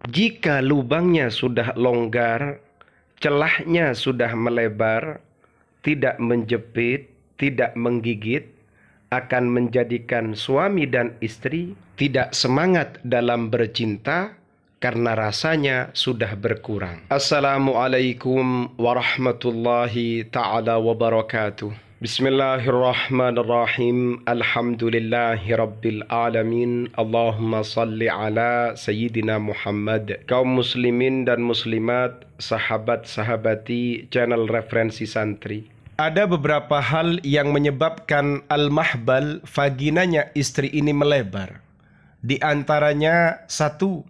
Jika lubangnya sudah longgar, celahnya sudah melebar, tidak menjepit, tidak menggigit, akan menjadikan suami dan istri tidak semangat dalam bercinta karena rasanya sudah berkurang. Assalamualaikum warahmatullahi ta'ala wabarakatuh. Bismillahirrahmanirrahim. Alhamdulillahi rabbil alamin. Allahumma salli ala Sayyidina Muhammad. Kaum muslimin dan muslimat, sahabat-sahabati channel Referensi Santri. Ada beberapa hal yang menyebabkan al-mahbal, vaginanya istri ini melebar. Di antaranya satu,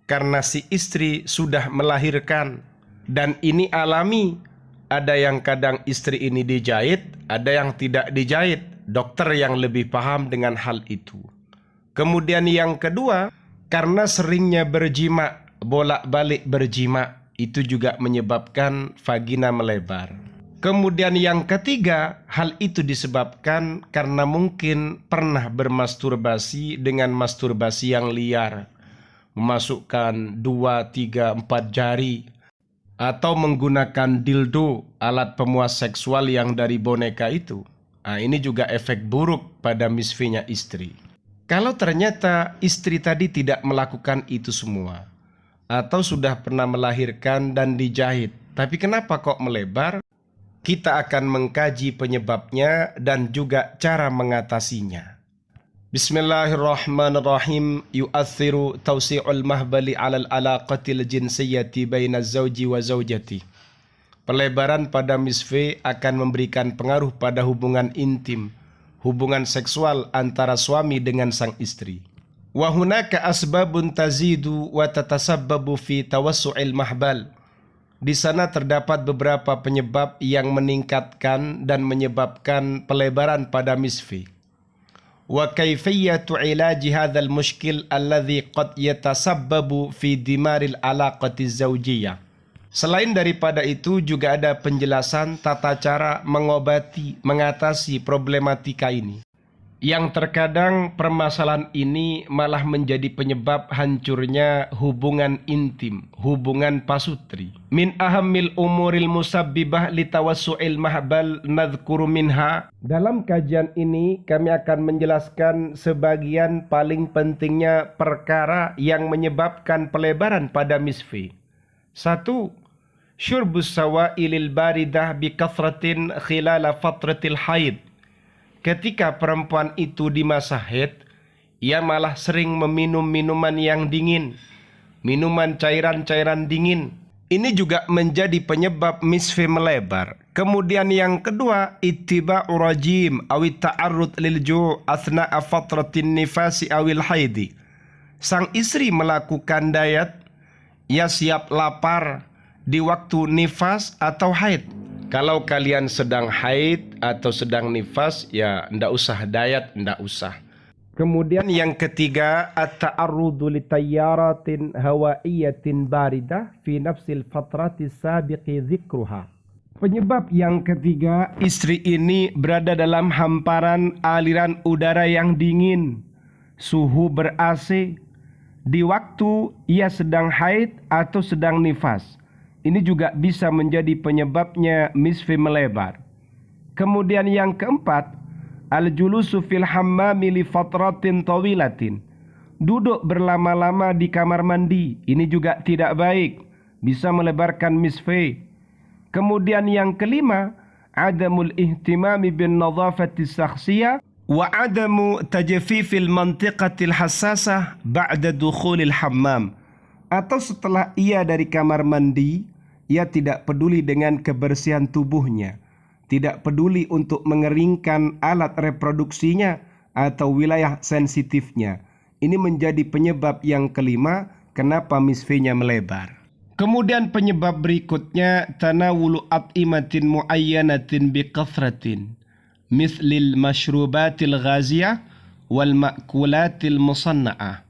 karena si istri sudah melahirkan. Dan ini alami. Ada yang kadang istri ini dijahit, ada yang tidak dijahit. Dokter yang lebih paham dengan hal itu. Kemudian yang kedua, karena seringnya berjima, bolak-balik berjima, itu juga menyebabkan vagina melebar. Kemudian yang ketiga, hal itu disebabkan karena mungkin pernah bermasturbasi dengan masturbasi yang liar. Memasukkan 2, 3, 4 jari. Atau menggunakan dildo, alat pemuas seksual yang dari boneka itu. Nah, ini juga efek buruk pada misfinya istri. Kalau ternyata istri tadi tidak melakukan itu semua, atau sudah pernah melahirkan dan dijahit, tapi kenapa kok melebar? Kita akan mengkaji penyebabnya dan juga cara mengatasinya. Bismillahirrahmanirrahim. Yu'athiru tawsi'ul mahbali 'alal alaqatil jinsiyyati baina zawji wa zawjati. Pelebaran pada misfi akan memberikan pengaruh pada hubungan intim, hubungan seksual antara suami dengan sang istri. Wa hunaka asbabun tazidu wa tatasabbabu fi tawassu'il mahbal. Di sana terdapat beberapa penyebab yang meningkatkan dan menyebabkan pelebaran pada misfi. Wa kayfiyatu ilaji hadzal mushkil alladhi qad yatasabbabu fi dimaril alaqati zawjiyah. Selain daripada itu juga ada penjelasan tata cara mengobati, mengatasi problematika ini. Yang terkadang permasalahan ini malah menjadi penyebab hancurnya hubungan intim, hubungan pasutri. Min ahammil umuril musabbibah litawassu'il mahbal nadhkuru minha. Dalam kajian ini kami akan menjelaskan sebagian paling pentingnya perkara yang menyebabkan pelebaran pada misfi. 1. Syurbus sawailil baridah bikathratin khilala fatratil haid. Ketika perempuan itu di masa haid, ia malah sering meminum minuman yang dingin, minuman cairan-cairan dingin. Ini juga menjadi penyebab misfi melebar. Kemudian yang kedua, ittiba'u rajim awit ta'arrud lil ju' athna'a fatratin nifasi awil haidi. Sang istri melakukan diet, ia siap lapar di waktu nifas atau haid. Kalau kalian sedang haid atau sedang nifas, ya ndak usah diet, ndak usah. Kemudian yang ketiga, at-ta'arrudu li tayyaratin hawaiyatin baridah fi nafsil fatrati sabiqi dzikruha. Penyebab yang ketiga, istri ini berada dalam hamparan aliran udara yang dingin, suhu ber-AC, di waktu ia sedang haid atau sedang nifas. Ini juga bisa menjadi penyebabnya misfi melebar. Kemudian yang keempat, al-julusu fil hammami li fatratin tawilatin. Duduk berlama-lama di kamar mandi, ini juga tidak baik, bisa melebarkan misfi. Kemudian yang kelima, adamul ihtimami bin nadhafati syakhsiyah wa adamu tajfifil mantiqatil hassasah ba'da dukhulil hammam. Atau setelah ia dari kamar mandi, ia tidak peduli dengan kebersihan tubuhnya, tidak peduli untuk mengeringkan alat reproduksinya atau wilayah sensitifnya. Ini menjadi penyebab yang kelima kenapa misfinya melebar. Kemudian penyebab berikutnya, tanawulu at'imatin muayyanatin biqathratin mithlil masyrubatil ghaziyah wal ma'kulatil musanna'ah.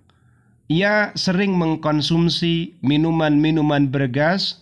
Ia sering mengkonsumsi minuman-minuman bergas.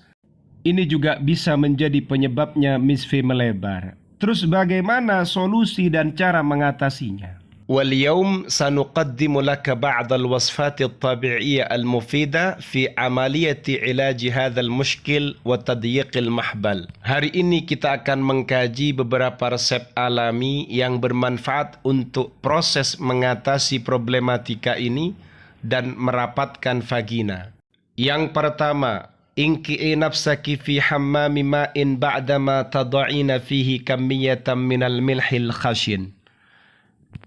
Ini juga bisa menjadi penyebabnya misfi melebar. Terus bagaimana solusi dan cara mengatasinya? واليوم سنقدم لك بعض الوصفات الطبيعية المفيدة في عملية علاج هذا المشكل وتضييق المحبل. Hari ini kita akan mengkaji beberapa resep alami yang bermanfaat untuk proses mengatasi problematika ini dan merapatkan vagina. Yang pertama, inki'i nafsaki fi hammami ma'in ba'dama tada'ina fihi kammiyatan minal milhil khashin.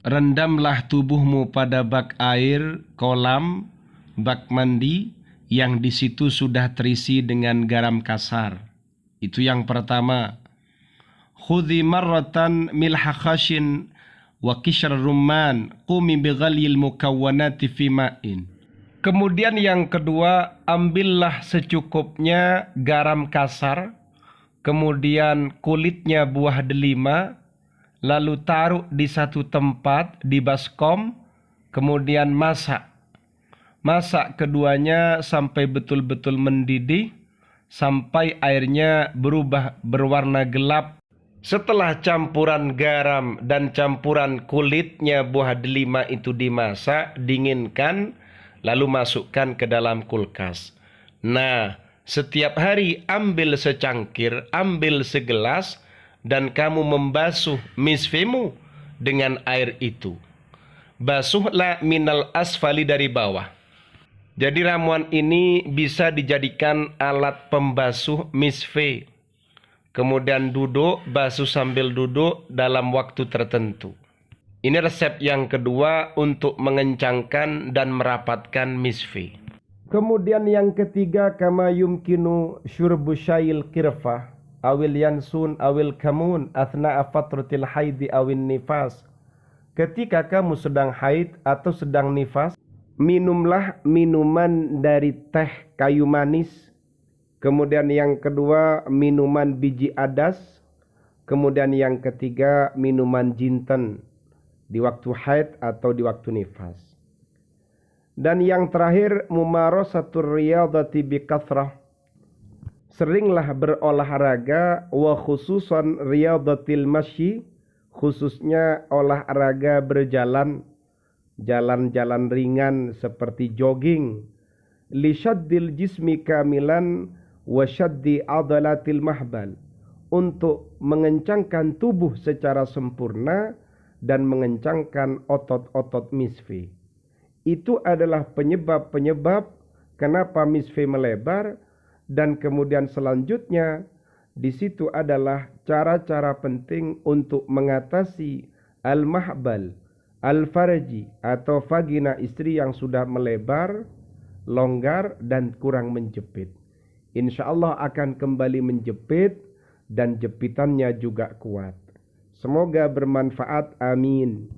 Rendamlah tubuhmu pada bak air, kolam, bak mandi yang di situ sudah terisi dengan garam kasar. Itu yang pertama. Khudhi marratan milha khashin wa kishr rumman qumi bighalil mukawwanati fi ma'in. Kemudian yang kedua, ambillah secukupnya garam kasar, kemudian kulitnya buah delima, lalu taruh di satu tempat di baskom, kemudian masak. Masak keduanya sampai betul-betul mendidih, sampai airnya berubah berwarna gelap. Setelah campuran garam dan campuran kulitnya buah delima itu dimasak, dinginkan, lalu masukkan ke dalam kulkas. Nah, setiap hari ambil secangkir, ambil segelas, dan kamu membasuh misfemu dengan air itu. Basuhlah minal asfali dari bawah. Jadi ramuan ini bisa dijadikan alat pembasuh misfe. Kemudian duduk, basuh sambil duduk dalam waktu tertentu. Ini resep yang kedua untuk mengencangkan dan merapatkan misfe. Kemudian yang ketiga, kama yumkinu syurbu syayil kirfah awil yansun awil kamun athna'a fatratil haidi awin nifas. Ketika kamu sedang haid atau sedang nifas, minumlah minuman dari teh kayu manis. Kemudian yang kedua, minuman biji adas. Kemudian yang ketiga, minuman jinten di waktu haid atau di waktu nifas. Dan yang terakhir, mumarasatur riyadati bikathrah. Seringlah berolahraga, wa khususan riyadatil masyi, khususnya olahraga berjalan, jalan-jalan ringan seperti jogging, li syaddil jismi kamilan wa syaddi adalatil mahbal, untuk mengencangkan tubuh secara sempurna dan mengencangkan otot-otot misfi. Itu adalah penyebab-penyebab kenapa misfi melebar. Dan kemudian selanjutnya di situ adalah cara-cara penting untuk mengatasi al-mahbal, al-farji atau vagina istri yang sudah melebar, longgar dan kurang menjepit. Insya Allah akan kembali menjepit dan jepitannya juga kuat. Semoga bermanfaat. Amin.